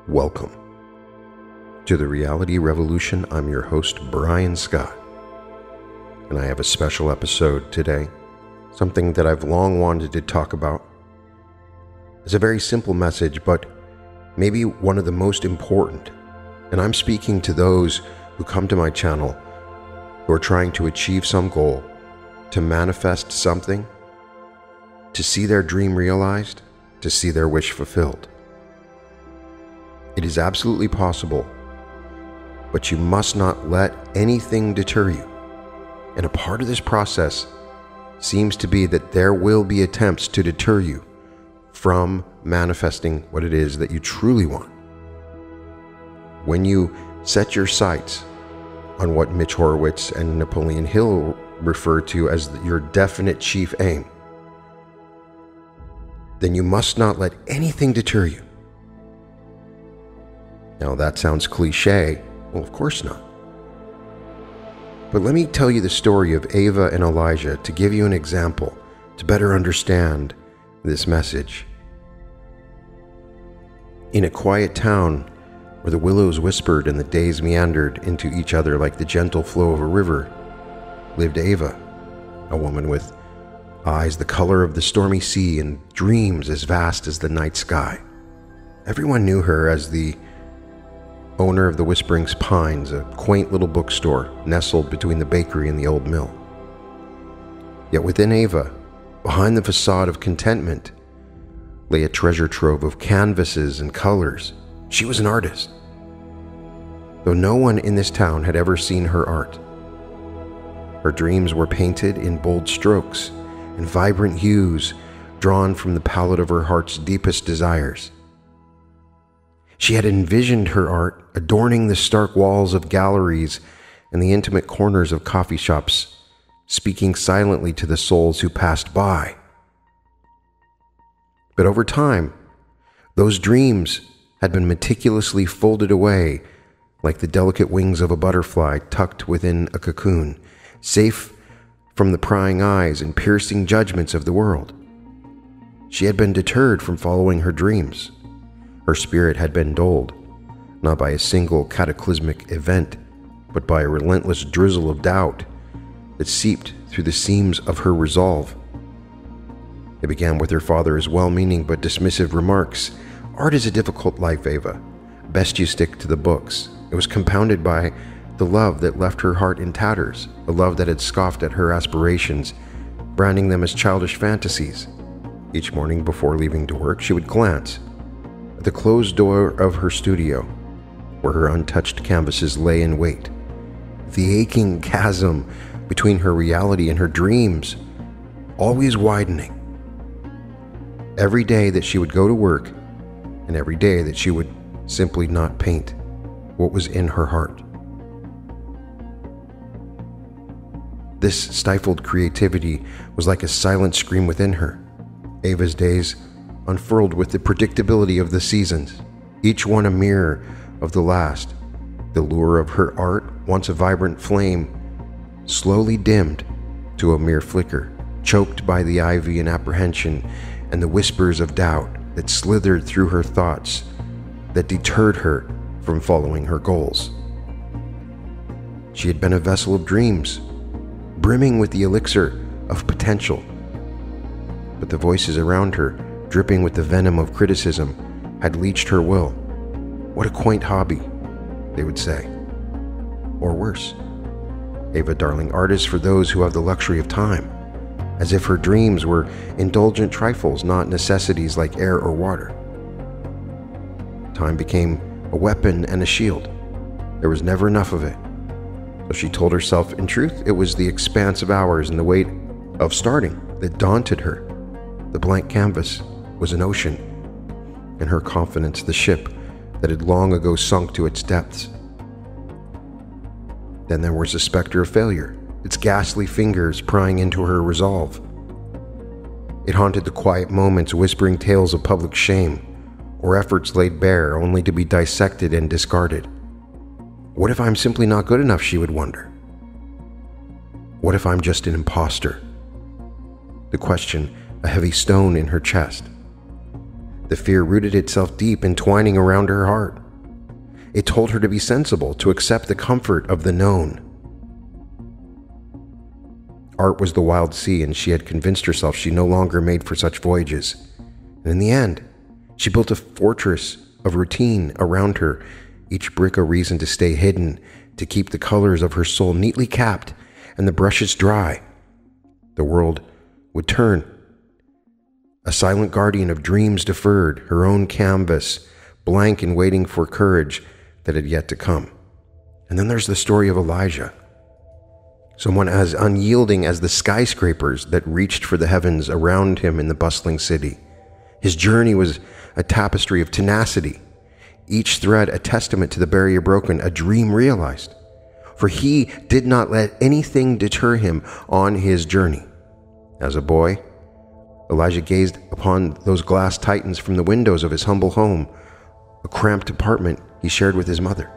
Welcome to the Reality Revolution. I'm your host, Brian Scott, and I have a special episode today, something that I've long wanted to talk about. It's a very simple message, but maybe one of the most important, and I'm speaking to those who come to my channel who are trying to achieve some goal, to manifest something, to see their dream realized, to see their wish fulfilled. It is absolutely possible, but you must not let anything deter you. And a part of this process seems to be that there will be attempts to deter you from manifesting what it is that you truly want. When you set your sights on what Mitch Horowitz and Napoleon Hill refer to as your definite chief aim, then you must not let anything deter you. Now that sounds cliche. Well, of course not. But let me tell you the story of Ava and Elijah to give you an example to better understand this message. In a quiet town where the willows whispered and the days meandered into each other like the gentle flow of a river, lived Ava, a woman with eyes the color of the stormy sea and dreams as vast as the night sky. Everyone knew her as the owner of the Whispering Pines, a quaint little bookstore nestled between the bakery and the old mill. Yet within Ava, behind the facade of contentment, lay a treasure trove of canvases and colors. She was an artist, though no one in this town had ever seen her art. Her dreams were painted in bold strokes and vibrant hues drawn from the palette of her heart's deepest desires. She had envisioned her art adorning the stark walls of galleries and the intimate corners of coffee shops, speaking silently to the souls who passed by. But over time, those dreams had been meticulously folded away like the delicate wings of a butterfly tucked within a cocoon, safe from the prying eyes and piercing judgments of the world. She had been deterred from following her dreams. Her spirit had been dulled, not by a single cataclysmic event, but by a relentless drizzle of doubt that seeped through the seams of her resolve. It began with her father's well-meaning but dismissive remarks. "Art is a difficult life, Ava. Best you stick to the books." It was compounded by the love that left her heart in tatters, a love that had scoffed at her aspirations, branding them as childish fantasies. Each morning before leaving to work, she would glance at the closed door of her studio, where her untouched canvases lay in wait. The aching chasm between her reality and her dreams always widening. Every day that she would go to work, and every day that she would simply not paint what was in her heart. This stifled creativity was like a silent scream within her. Ava's days unfurled with the predictability of the seasons, each one a mirror of the last. The lure of her art, once a vibrant flame, slowly dimmed to a mere flicker, choked by the ivy and apprehension and the whispers of doubt that slithered through her thoughts, that deterred her from following her goals. She had been a vessel of dreams, brimming with the elixir of potential. But the voices around her, dripping with the venom of criticism, had leached her will. "What a quaint hobby," they would say. Or worse, "Ava, darling, art is for those who have the luxury of time," as if her dreams were indulgent trifles, not necessities like air or water. Time became a weapon and a shield. There was never enough of it. So she told herself, in truth, it was the expanse of hours and the weight of starting that daunted her. The blank canvas was an ocean, and her confidence the ship that had long ago sunk to its depths. Then there was the specter of failure, its ghastly fingers prying into her resolve. It haunted the quiet moments, whispering tales of public shame, or efforts laid bare only to be dissected and discarded. What if I'm simply not good enough, she would wonder. What if I'm just an imposter? The question, a heavy stone in her chest. The fear rooted itself deep, entwining around her heart. It told her to be sensible, to accept the comfort of the known. Art was the wild sea, and she had convinced herself she no longer made for such voyages. And in the end, she built a fortress of routine around her, each brick a reason to stay hidden, to keep the colors of her soul neatly capped and the brushes dry. The world would turn. A silent guardian of dreams deferred, her own canvas, blank and waiting for courage that had yet to come. And then there's the story of Elijah. Someone as unyielding as the skyscrapers that reached for the heavens around him in the bustling city. His journey was a tapestry of tenacity, each thread a testament to the barrier broken, a dream realized. For he did not let anything deter him on his journey. As a boy, Elijah gazed upon those glass titans from the windows of his humble home, a cramped apartment he shared with his mother.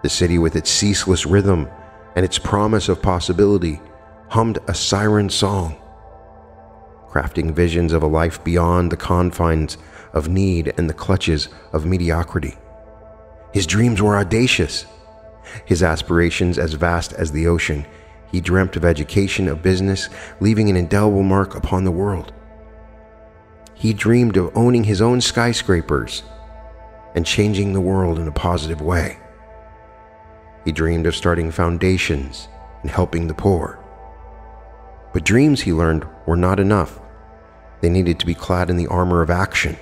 The city, with its ceaseless rhythm and its promise of possibility, hummed a siren song, crafting visions of a life beyond the confines of need and the clutches of mediocrity. His dreams were audacious, his aspirations as vast as the ocean. He dreamt of education, of business, leaving an indelible mark upon the world. He dreamed of owning his own skyscrapers and changing the world in a positive way. He dreamed of starting foundations and helping the poor. But dreams, he learned, were not enough. They needed to be clad in the armor of action,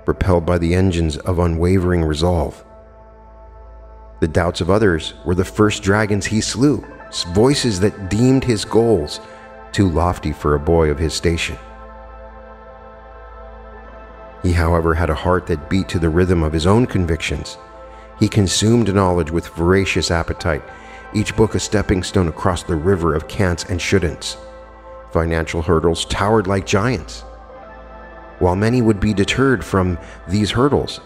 propelled by the engines of unwavering resolve. The doubts of others were the first dragons he slew, voices that deemed his goals too lofty for a boy of his station. He, however, had a heart that beat to the rhythm of his own convictions. He consumed knowledge with voracious appetite, each book a stepping stone across the river of can'ts and shouldn'ts. Financial hurdles towered like giants, while many would be deterred from these hurdles,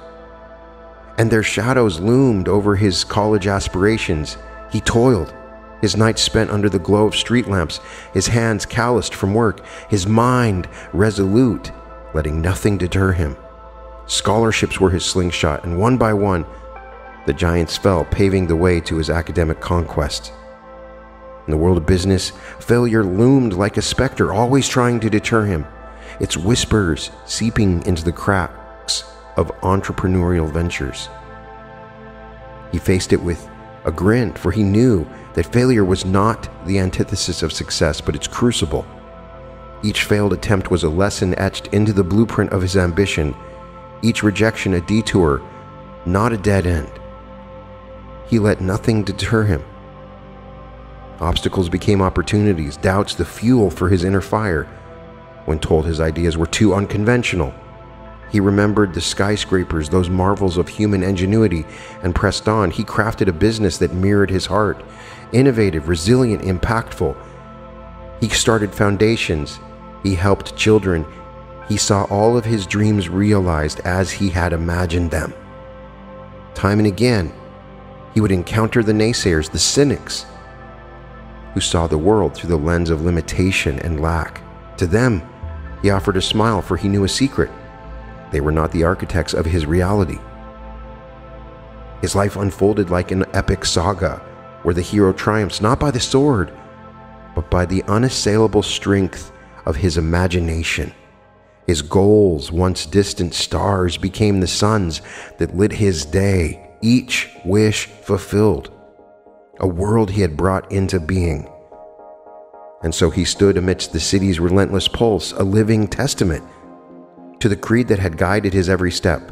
and their shadows loomed over his college aspirations. He toiled, his nights spent under the glow of street lamps, his hands calloused from work, his mind resolute, letting nothing deter him. Scholarships were his slingshot, and one by one, the giants fell, paving the way to his academic conquests. In the world of business, failure loomed like a specter, always trying to deter him, its whispers seeping into the cracks of entrepreneurial ventures. He faced it with a grin, for he knew that failure was not the antithesis of success, but its crucible. Each failed attempt was a lesson etched into the blueprint of his ambition, each rejection a detour, not a dead end. He let nothing deter him. Obstacles became opportunities, doubts the fuel for his inner fire. When told his ideas were too unconventional, he remembered the skyscrapers, those marvels of human ingenuity, and pressed on. He crafted a business that mirrored his heart, innovative, resilient, impactful. He started foundations. He helped children. He saw all of his dreams realized as he had imagined them. Time and again, he would encounter the naysayers, the cynics, who saw the world through the lens of limitation and lack. To them, he offered a smile, for he knew a secret. They were not the architects of his reality. His life unfolded like an epic saga, where the hero triumphs not by the sword, but by the unassailable strength of his imagination. His goals, once distant stars, became the suns that lit his day, each wish fulfilled, a world he had brought into being. And so he stood amidst the city's relentless pulse, a living testament to the creed that had guided his every step: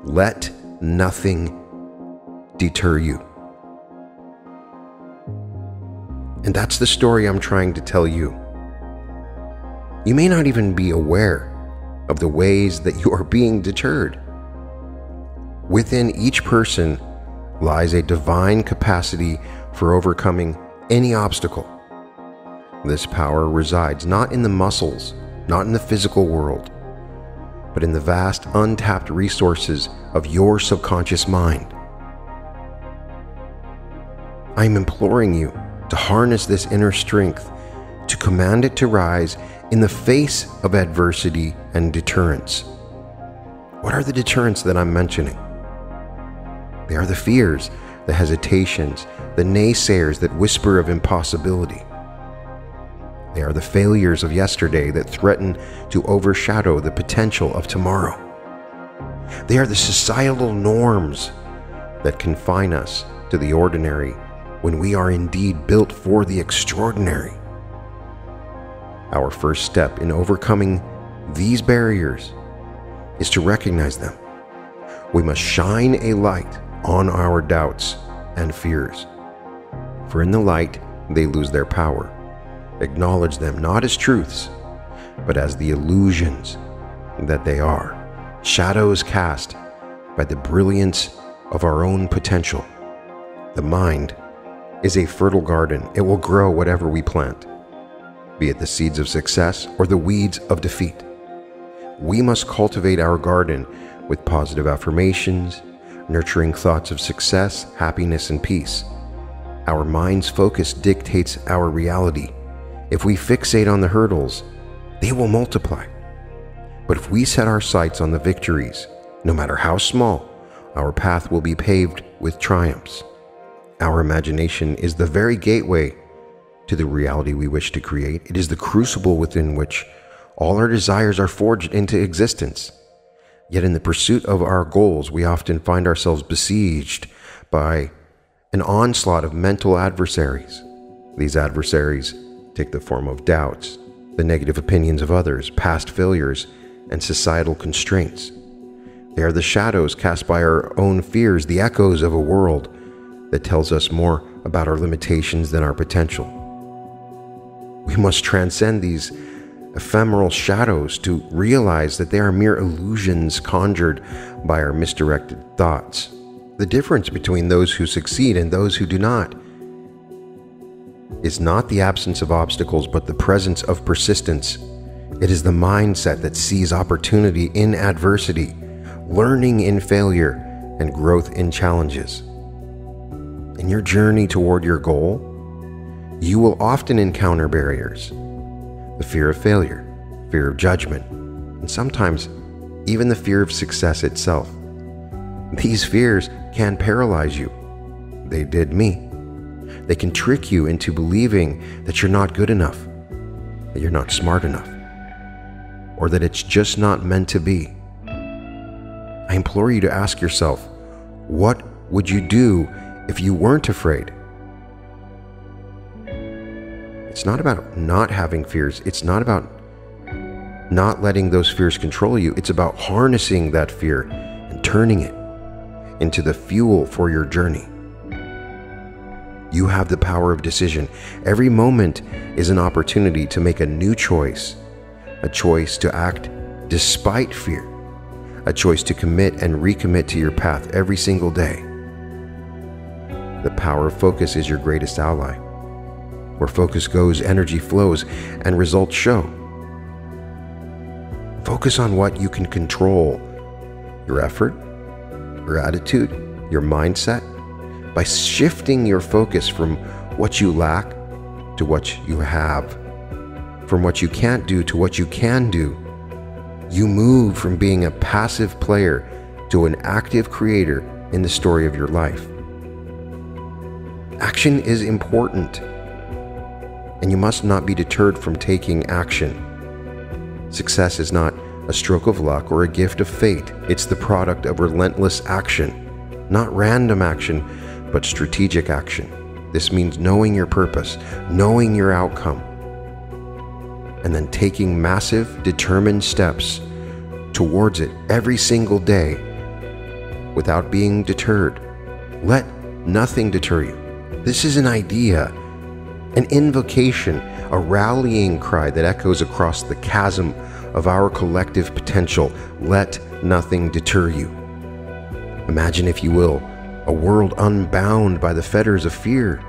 let nothing deter you. And that's the story I'm trying to tell you. You may not even be aware of the ways that you are being deterred. Within each person lies a divine capacity for overcoming any obstacle. This power resides not in the muscles, not in the physical world, but in the vast untapped resources of your subconscious mind. I am imploring you to harness this inner strength, to command it to rise in the face of adversity and deterrence. What are the deterrents that I'm mentioning? They are the fears, the hesitations, the naysayers that whisper of impossibility. They are the failures of yesterday that threaten to overshadow the potential of tomorrow. They are the societal norms that confine us to the ordinary when we are indeed built for the extraordinary. Our first step in overcoming these barriers is to recognize them. We must shine a light on our doubts and fears, for in the light they lose their power. Acknowledge them not as truths, but as the illusions that they are, shadows cast by the brilliance of our own potential. The mind is a fertile garden. It will grow whatever we plant, be it the seeds of success or the weeds of defeat. We must cultivate our garden with positive affirmations, nurturing thoughts of success, happiness, and peace. Our mind's focus dictates our reality. If we fixate on the hurdles, they will multiply. But if we set our sights on the victories, no matter how small, our path will be paved with triumphs. Our imagination is the very gateway to the reality we wish to create. It is the crucible within which all our desires are forged into existence. Yet in the pursuit of our goals, we often find ourselves besieged by an onslaught of mental adversaries. These adversaries take the form of doubts, the negative opinions of others, past failures, and societal constraints. They are the shadows cast by our own fears, the echoes of a world that tells us more about our limitations than our potential. We must transcend these ephemeral shadows to realize that they are mere illusions conjured by our misdirected thoughts. The difference between those who succeed and those who do not is not the absence of obstacles, but the presence of persistence. It is the mindset that sees opportunity in adversity, learning in failure, and growth in challenges. In your journey toward your goal, you will often encounter barriers. The fear of failure, fear of judgment, and sometimes even the fear of success itself. These fears can paralyze you. They did me. They can trick you into believing that you're not good enough, that you're not smart enough, or that it's just not meant to be. I implore you to ask yourself, what would you do if you weren't afraid? It's not about not having fears. It's not about not letting those fears control you. It's about harnessing that fear and turning it into the fuel for your journey. You have the power of decision. Every moment is an opportunity to make a new choice, a choice to act despite fear, a choice to commit and recommit to your path every single day. The power of focus is your greatest ally. Where focus goes, energy flows, and results show. Focus on what you can control: your effort, your attitude, your mindset. By shifting your focus from what you lack to what you have, from what you can't do to what you can do, you move from being a passive player to an active creator in the story of your life. Action is important, and you must not be deterred from taking action. Success is not a stroke of luck or a gift of fate. It's the product of relentless action, not random action, but strategic action. This means knowing your purpose, knowing your outcome, and then taking massive, determined steps towards it every single day without being deterred. Let nothing deter you. This is an idea, an invocation, a rallying cry that echoes across the chasm of our collective potential. Let nothing deter you. Imagine, if you will, a world unbound by the fetters of fear,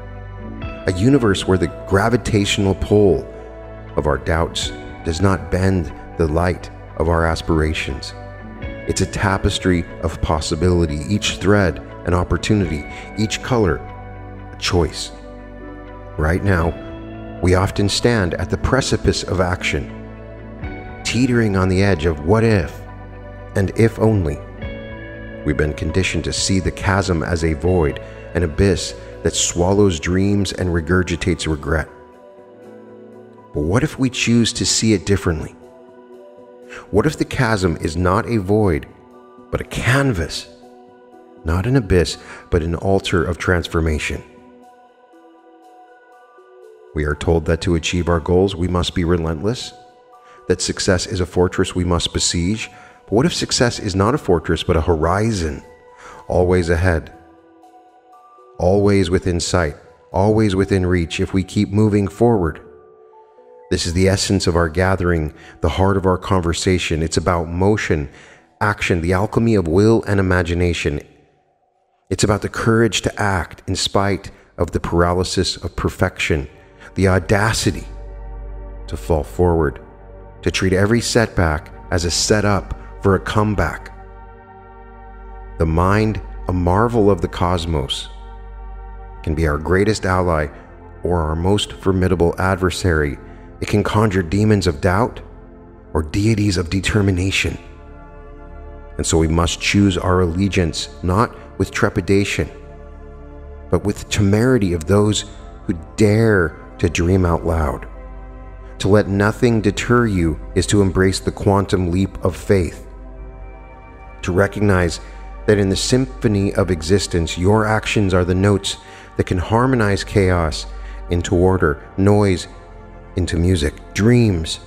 a universe where the gravitational pull of our doubts does not bend the light of our aspirations. It's a tapestry of possibility, each thread an opportunity, each color a choice. Right now, we often stand at the precipice of action, teetering on the edge of what if, And if only. We've been conditioned to see the chasm as a void, an abyss that swallows dreams and regurgitates regret. But what if we choose to see it differently? What if the chasm is not a void, but a canvas? Not an abyss, but an altar of transformation. We are told that to achieve our goals, we must be relentless, that success is a fortress we must besiege. But what if success is not a fortress, but a horizon, always ahead, always within sight, always within reach if we keep moving forward? This is the essence of our gathering, the heart of our conversation. It's about motion, action, the alchemy of will and imagination. It's about the courage to act in spite of the paralysis of perfection, the audacity to fall forward, to treat every setback as a setup for a comeback. The mind, a marvel of the cosmos, can be our greatest ally or our most formidable adversary. It can conjure demons of doubt or deities of determination. And so we must choose our allegiance not with trepidation, but with temerity of those who dare to dream out loud. To let nothing deter you is to embrace the quantum leap of faith. To recognize that in the symphony of existence, your actions are the notes that can harmonize chaos into order, noise into music, dreams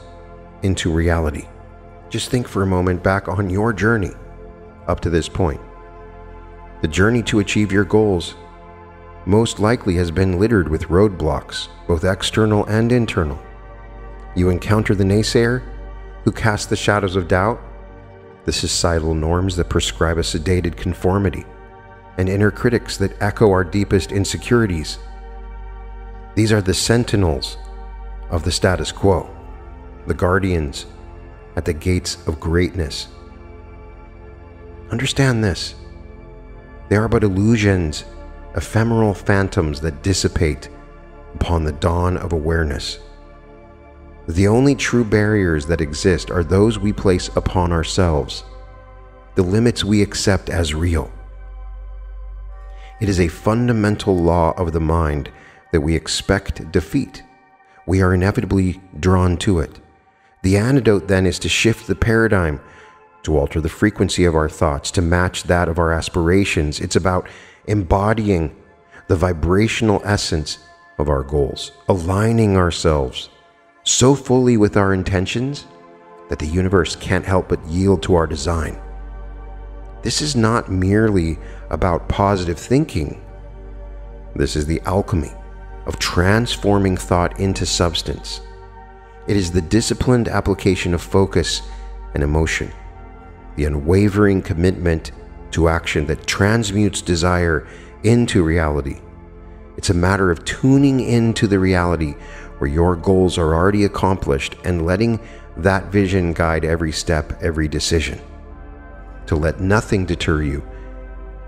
into reality. Just think for a moment back on your journey up to this point. The journey to achieve your goals most likely has been littered with roadblocks, both external and internal. You encounter the naysayer who casts the shadows of doubt, the societal norms that prescribe a sedated conformity, and inner critics that echo our deepest insecurities. These are the sentinels of the status quo, the guardians at the gates of greatness. Understand this. They are but illusions, ephemeral phantoms that dissipate upon the dawn of awareness. The only true barriers that exist are those we place upon ourselves, the limits we accept as real. It is a fundamental law of the mind that we expect defeat. We are inevitably drawn to it. The antidote then is to shift the paradigm, to alter the frequency of our thoughts, to match that of our aspirations. It's about embodying the vibrational essence of our goals, aligning ourselves so fully with our intentions that the universe can't help but yield to our design. This is not merely about positive thinking. This is the alchemy of transforming thought into substance. It is the disciplined application of focus and emotion, the unwavering commitment to action that transmutes desire into reality. It's a matter of tuning into the reality where your goals are already accomplished and letting that vision guide every step, every decision. To let nothing deter you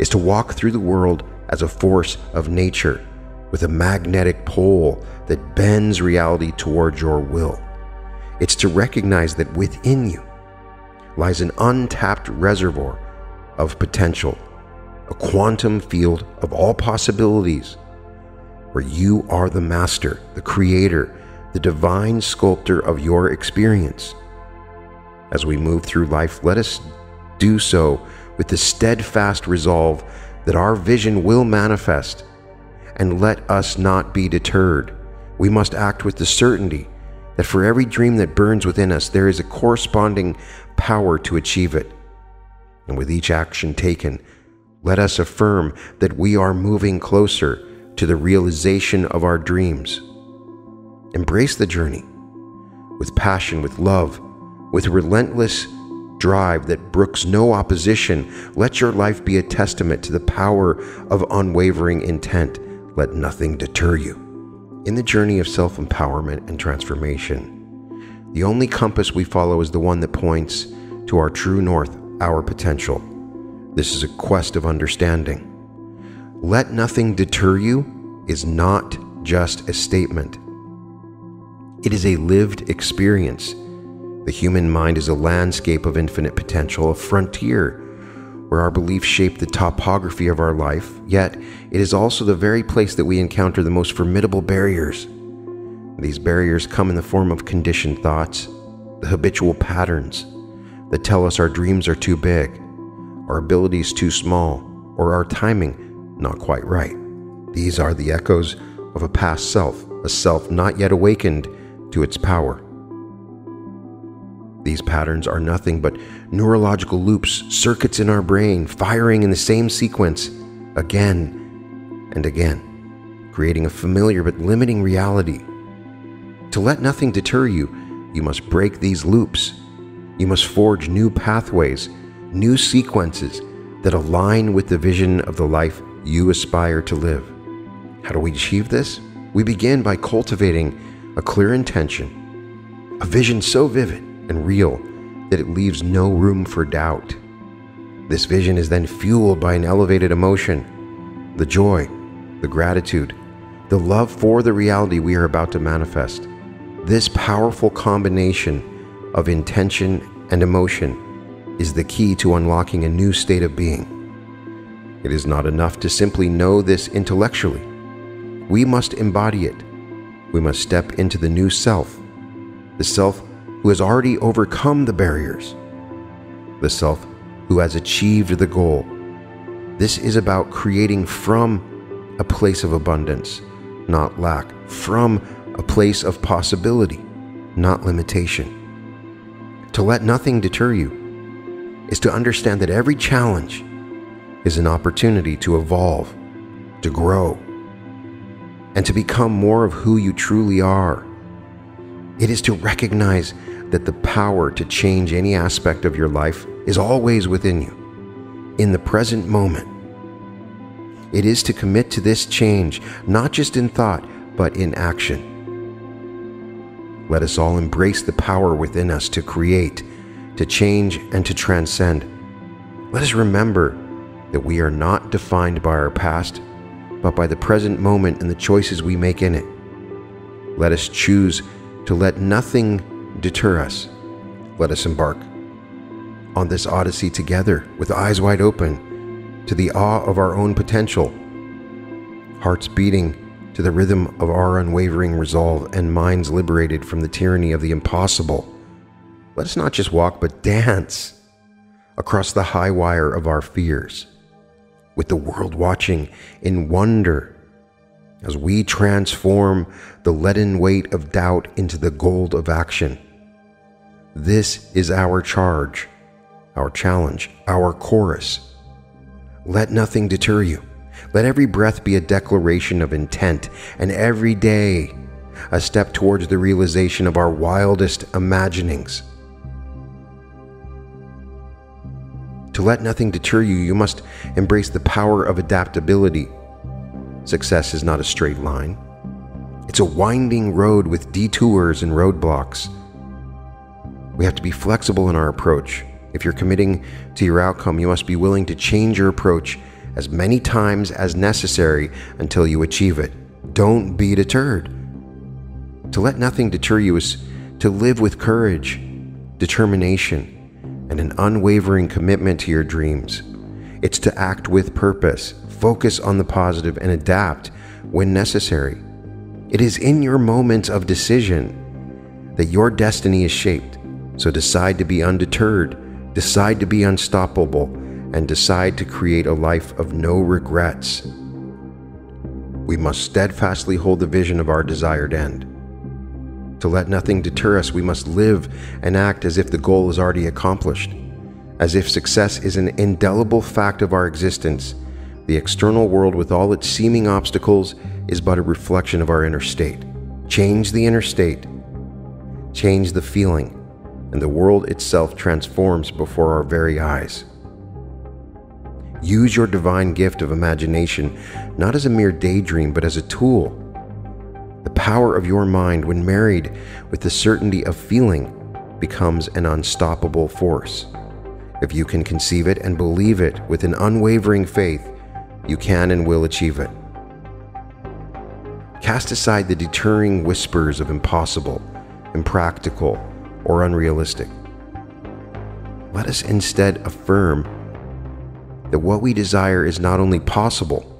is to walk through the world as a force of nature with a magnetic pole that bends reality towards your will. It's to recognize that within you lies an untapped reservoir of potential, a quantum field of all possibilities, where you are the master, the creator, the divine sculptor of your experience. As we move through life, let us do so with the steadfast resolve that our vision will manifest, and let us not be deterred. We must act with the certainty that for every dream that burns within us, there is a corresponding power to achieve it. And with each action taken, let us affirm that we are moving closer to the realization of our dreams. Embrace the journey with passion, with love, with relentless drive that brooks no opposition. Let your life be a testament to the power of unwavering intent. Let nothing deter you. In the journey of self-empowerment and transformation, the only compass we follow is the one that points to our true north, our potential. This is a quest of understanding. Let nothing deter you is not just a statement. It is a lived experience The human mind is a landscape of infinite potential, a frontier where our beliefs shape the topography of our life, yet it is also the very place that we encounter the most formidable barriers. These barriers come in the form of conditioned thoughts, the habitual patterns that tell us our dreams are too big, our abilities too small, or our timing not quite right. These are the echoes of a past self, a self not yet awakened to its power. These patterns are nothing but neurological loops, circuits in our brain, firing in the same sequence again and again, creating a familiar but limiting reality. To let nothing deter you, you must break these loops. You must forge new pathways, new sequences that align with the vision of the life you aspire to live. How do we achieve this? We begin by cultivating a clear intention, a vision so vivid and real that it leaves no room for doubt. This vision is then fueled by an elevated emotion, the joy, the gratitude, the love for the reality we are about to manifest. This powerful combination of intention and emotion is the key to unlocking a new state of being. It is not enough to simply know this intellectually. We must embody it. We must step into the new self, the self who has already overcome the barriers, the self who has achieved the goal. This is about creating from a place of abundance, not lack, from a place of possibility, not limitation. To let nothing deter you is to understand that every challenge is an opportunity to evolve, to grow, and to become more of who you truly are. It is to recognize that the power to change any aspect of your life is always within you, in the present moment. It is to commit to this change, not just in thought, but in action. Let us all embrace the power within us to create, to change, and to transcend. Let us remember that we are not defined by our past, but by the present moment and the choices we make in it. Let us choose to let nothing deter us. Let us embark on this odyssey together with eyes wide open to the awe of our own potential, hearts beating to the rhythm of our unwavering resolve, and minds liberated from the tyranny of the impossible. Let us not just walk, but dance across the high wire of our fears, with the world watching in wonder as we transform the leaden weight of doubt into the gold of action. This is our charge, our challenge, our chorus. Let nothing deter you. Let every breath be a declaration of intent, and every day a step towards the realization of our wildest imaginings. To let nothing deter you, you must embrace the power of adaptability. Success is not a straight line. It's a winding road with detours and roadblocks. We have to be flexible in our approach. If you're committing to your outcome, you must be willing to change your approach as many times as necessary until you achieve it. Don't be deterred. To let nothing deter you is to live with courage, determination, and an unwavering commitment to your dreams. It's to act with purpose, focus on the positive, and adapt when necessary. It is in your moments of decision that your destiny is shaped. So decide to be undeterred, decide to be unstoppable, and decide to create a life of no regrets. We must steadfastly hold the vision of our desired end. To let nothing deter us, we must live and act as if the goal is already accomplished, as if success is an indelible fact of our existence. The external world, with all its seeming obstacles, is but a reflection of our inner state. Change the inner state, change the feeling, and the world itself transforms before our very eyes. Use your divine gift of imagination not as a mere daydream, but as a tool. The power of your mind, when married with the certainty of feeling, becomes an unstoppable force. If you can conceive it and believe it with an unwavering faith, you can and will achieve it. Cast aside the deterring whispers of impossible, impractical, or unrealistic. Let us instead affirm that what we desire is not only possible,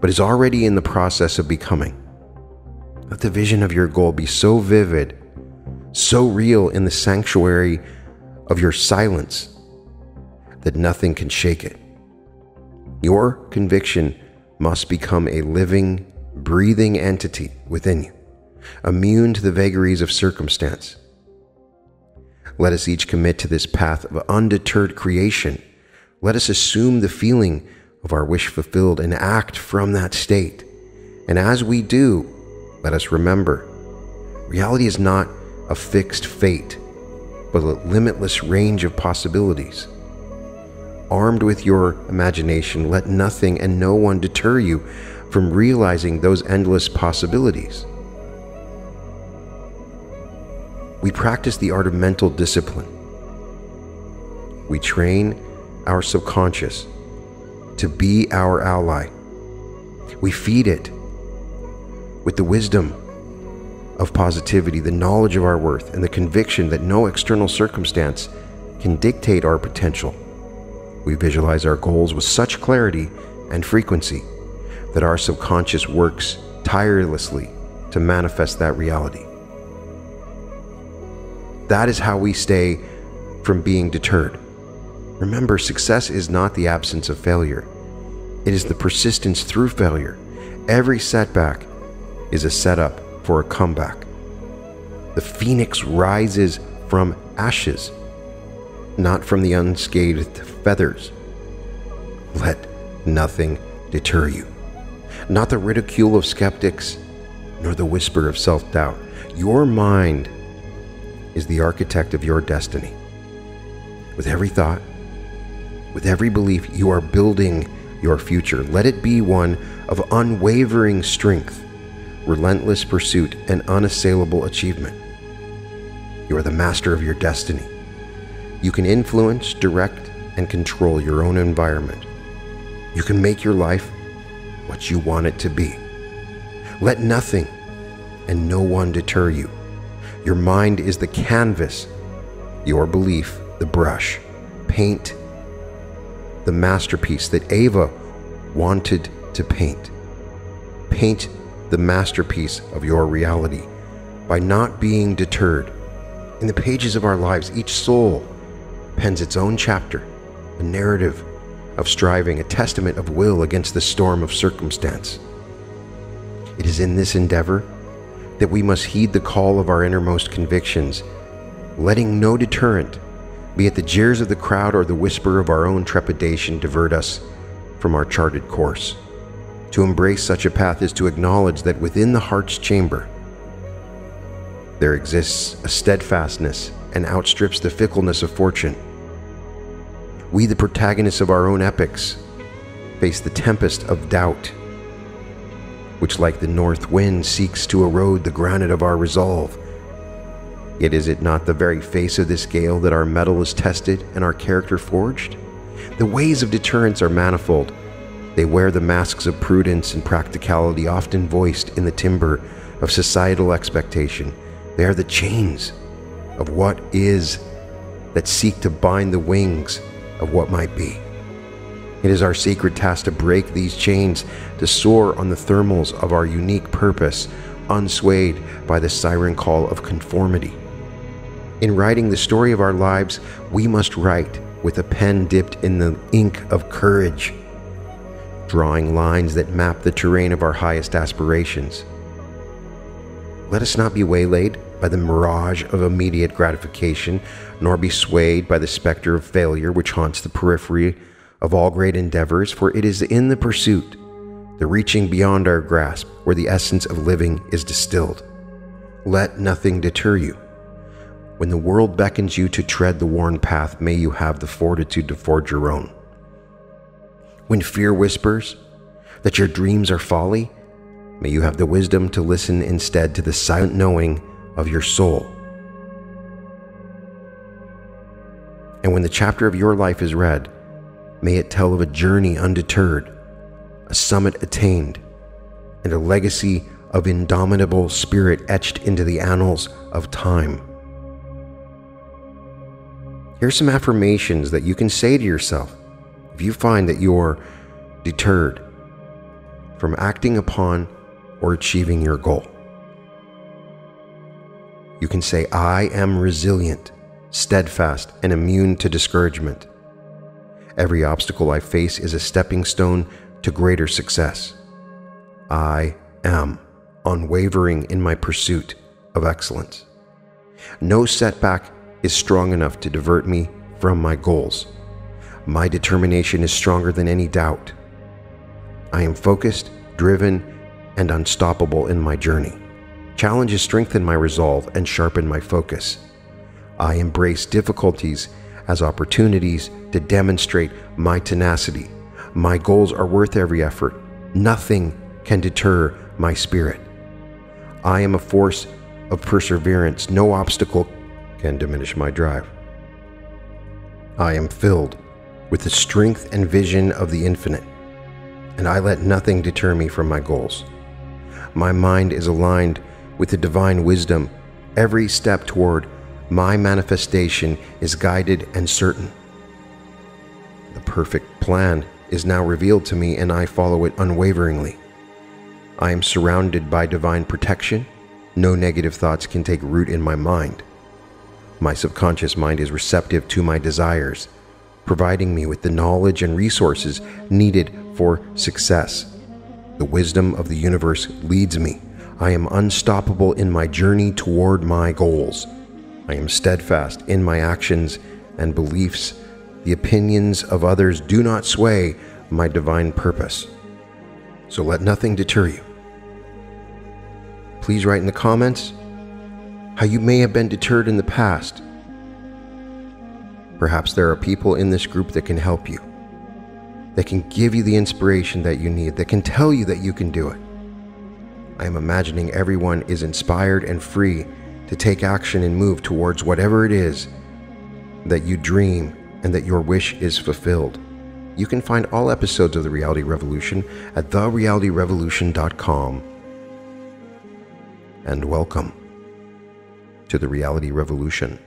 but is already in the process of becoming. Let the vision of your goal be so vivid, so real in the sanctuary of your silence, that nothing can shake it. Your conviction must become a living, breathing entity within you, immune to the vagaries of circumstance. Let us each commit to this path of undeterred creation. Let us assume the feeling of our wish fulfilled and act from that state. And as we do, let us remember, reality is not a fixed fate, but a limitless range of possibilities. Armed with your imagination, let nothing and no one deter you from realizing those endless possibilities. We practice the art of mental discipline. We train our subconscious to be our ally. We feed it with the wisdom of positivity, the knowledge of our worth, and the conviction that no external circumstance can dictate our potential. We visualize our goals with such clarity and frequency that our subconscious works tirelessly to manifest that reality. That is how we stay from being deterred. Remember, success is not the absence of failure. It is the persistence through failure. Every setback is a setup for a comeback. The phoenix rises from ashes, not from the unscathed feathers. Let nothing deter you. Not the ridicule of skeptics, nor the whisper of self-doubt. Your mind is the architect of your destiny. With every thought, with every belief, you are building your future. Let it be one of unwavering strength, relentless pursuit, and unassailable achievement. You are the master of your destiny. You can influence, direct, and control your own environment. You can make your life what you want it to be. Let nothing and no one deter you. Your mind is the canvas, your belief the brush. Paint the masterpiece that Ava wanted to paint. Paint the masterpiece of your reality by not being deterred. In the pages of our lives, each soul pens its own chapter, a narrative of striving, a testament of will against the storm of circumstance. It is in this endeavor that we must heed the call of our innermost convictions, letting no deterrent, be it the jeers of the crowd or the whisper of our own trepidation, divert us from our charted course. To embrace such a path is to acknowledge that within the heart's chamber, there exists a steadfastness and outstrips the fickleness of fortune. We, the protagonists of our own epics, face the tempest of doubt, which like the north wind seeks to erode the granite of our resolve. Yet is it not the very face of this gale that our mettle is tested and our character forged? The ways of deterrence are manifold. They wear the masks of prudence and practicality often voiced in the timber of societal expectation. They are the chains of what is that seek to bind the wings of what might be. It is our sacred task to break these chains, to soar on the thermals of our unique purpose, unswayed by the siren call of conformity. In writing the story of our lives, we must write with a pen dipped in the ink of courage, drawing lines that map the terrain of our highest aspirations. Let us not be waylaid by the mirage of immediate gratification, nor be swayed by the specter of failure which haunts the periphery of all great endeavors, for it is in the pursuit, the reaching beyond our grasp, where the essence of living is distilled. Let nothing deter you. When the world beckons you to tread the worn path, may you have the fortitude to forge your own. When fear whispers that your dreams are folly, may you have the wisdom to listen instead to the silent knowing of your soul. And when the chapter of your life is read, may it tell of a journey undeterred, a summit attained, and a legacy of indomitable spirit etched into the annals of time. Here's some affirmations that you can say to yourself if you find that you're deterred from acting upon or achieving your goal. You can say, I am resilient, steadfast, and immune to discouragement. Every obstacle I face is a stepping stone to greater success. I am unwavering in my pursuit of excellence. No setback is strong enough to divert me from my goals. My determination is stronger than any doubt. I am focused, driven, and unstoppable in my journey. Challenges strengthen my resolve and sharpen my focus. I embrace difficulties as opportunities to demonstrate my tenacity. My goals are worth every effort. Nothing can deter my spirit. I am a force of perseverance. No obstacle can diminish my drive. I am filled with the strength and vision of the infinite, and I let nothing deter me from my goals. My mind is aligned with the divine wisdom. Every step toward my manifestation is guided and certain. The perfect plan is now revealed to me, and I follow it unwaveringly. I am surrounded by divine protection. No negative thoughts can take root in my mind. My subconscious mind is receptive to my desires, providing me with the knowledge and resources needed for success. The wisdom of the universe leads me. I am unstoppable in my journey toward my goals. I am steadfast in my actions and beliefs. The opinions of others do not sway my divine purpose. So let nothing deter you. Please write in the comments how you may have been deterred in the past. Perhaps there are people in this group that can help you, that can give you the inspiration that you need, that can tell you that you can do it. I am imagining everyone is inspired and free to take action and move towards whatever it is that you dream and that your wish is fulfilled. You can find all episodes of The Reality Revolution at therealityrevolution.com. And welcome to The Reality Revolution.